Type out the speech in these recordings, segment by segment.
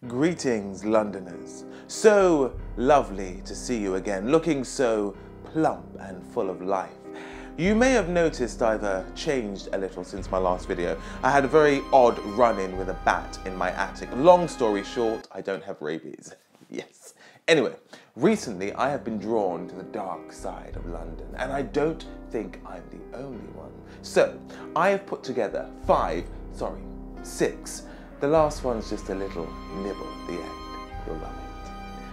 Greetings, Londoners. So lovely to see you again, looking so plump and full of life. You may have noticed I've changed a little since my last video. I had a very odd run-in with a bat in my attic. Long story short, I don't have rabies. Yes. Anyway, recently I have been drawn to the dark side of London, and I don't think I'm the only one. So, I have put together 6. The last one's just a little nibble at the end. You'll love it.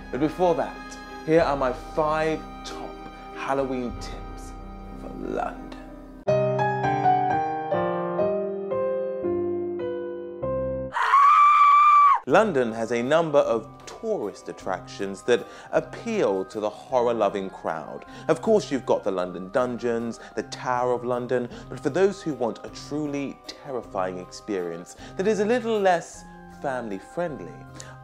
But before that, here are my 5 top Halloween tips for London. London has a number of tourist attractions that appeal to the horror-loving crowd. Of course, you've got the London Dungeons, the Tower of London, but for those who want a truly terrifying experience that is a little less family-friendly,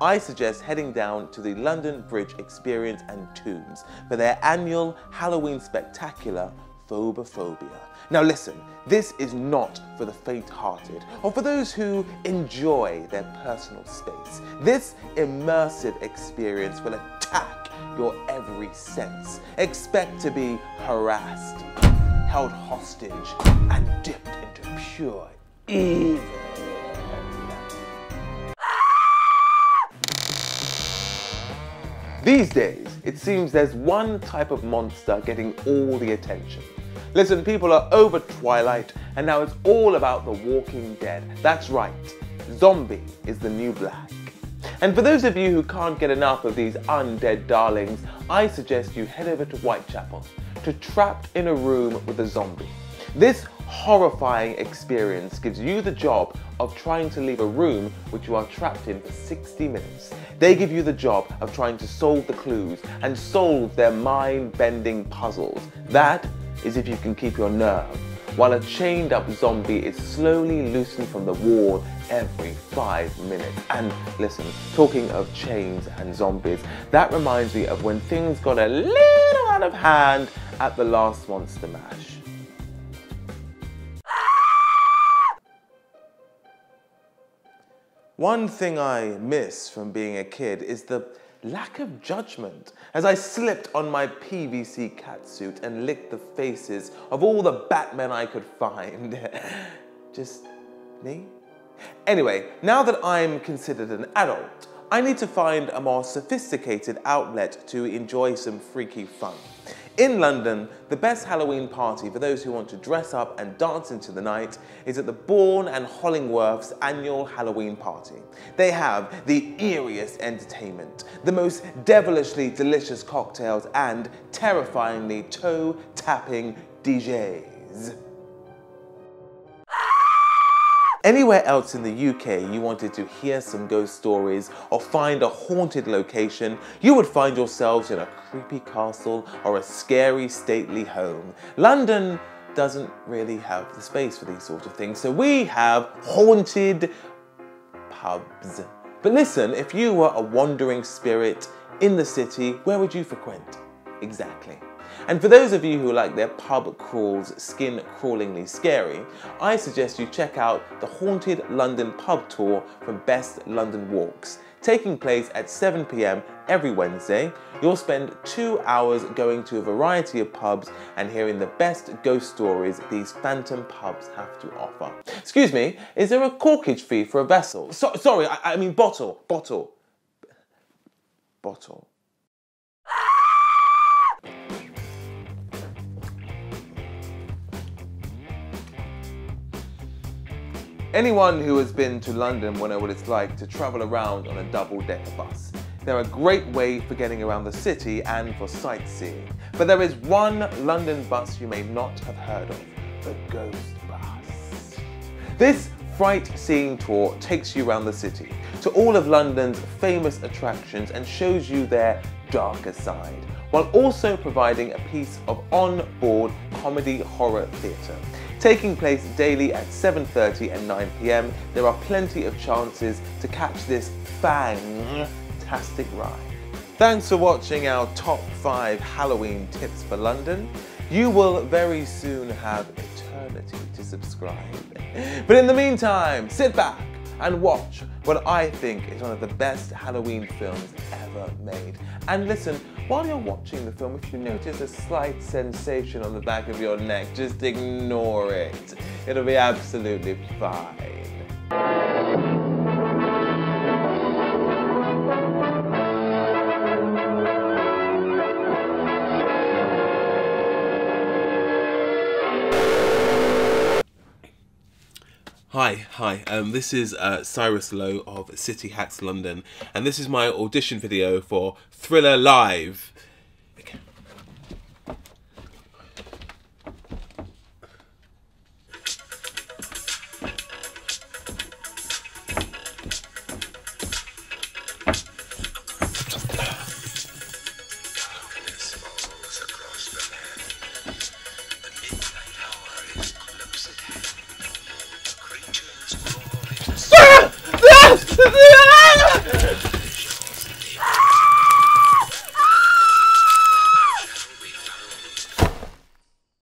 I suggest heading down to the London Bridge Experience and Tombs for their annual Halloween spectacular, Phobophobia. Now listen, this is not for the faint-hearted or for those who enjoy their personal space. This immersive experience will attack your every sense. Expect to be harassed, held hostage, and dipped into pure evil. These days, it seems there's one type of monster getting all the attention. Listen, people are over Twilight, and now it's all about The Walking Dead. That's right, zombie is the new black. And for those of you who can't get enough of these undead darlings, I suggest you head over to Whitechapel to Trapped in a Room with a Zombie. This horrifying experience gives you the job of trying to leave a room which you are trapped in for 60 minutes. They give you the job of trying to solve the clues and solve their mind-bending puzzles. That is if you can keep your nerve, while a chained up zombie is slowly loosened from the wall every 5 minutes. And listen, talking of chains and zombies, that reminds me of when things got a little out of hand at the last Monster Mash. One thing I miss from being a kid is the lack of judgment as I slipped on my PVC catsuit and licked the faces of all the Batmen I could find. Just me? Anyway, now that I'm considered an adult, I need to find a more sophisticated outlet to enjoy some freaky fun. In London, the best Halloween party for those who want to dress up and dance into the night is at the Bourne and Hollingworth's annual Halloween party. They have the eeriest entertainment, the most devilishly delicious cocktails, and terrifyingly toe-tapping DJs. Anywhere else in the UK you wanted to hear some ghost stories or find a haunted location, you would find yourselves in a creepy castle or a scary stately home. London doesn't really have the space for these sort of things, so we have haunted pubs. But listen, if you were a wandering spirit in the city, where would you frequent? Exactly. And for those of you who like their pub crawls skin-crawlingly scary, I suggest you check out the Haunted London Pub Tour from Best London Walks. Taking place at 7 PM every Wednesday, you'll spend 2 hours going to a variety of pubs and hearing the best ghost stories these phantom pubs have to offer. Excuse me, is there a corkage fee for a vessel? Sorry, I mean bottle. Anyone who has been to London will know what it's like to travel around on a double-decker bus. They're a great way for getting around the city and for sightseeing. But there is one London bus you may not have heard of, the Ghost Bus. This fright-seeing tour takes you around the city to all of London's famous attractions and shows you their darker side, while also providing a piece of on-board comedy horror theatre. Taking place daily at 7:30 and 9 PM, there are plenty of chances to catch this fantastic ride. Thanks for watching our top 5 Halloween tips for London. You will very soon have eternity to subscribe. But in the meantime, sit back, and watch what I think is one of the best Halloween films ever made. And listen, while you're watching the film, if you notice a slight sensation on the back of your neck, just ignore it. It'll be absolutely fine. Hi. This is Syrus Lowe of City Hacks London, and this is my audition video for Thriller Live.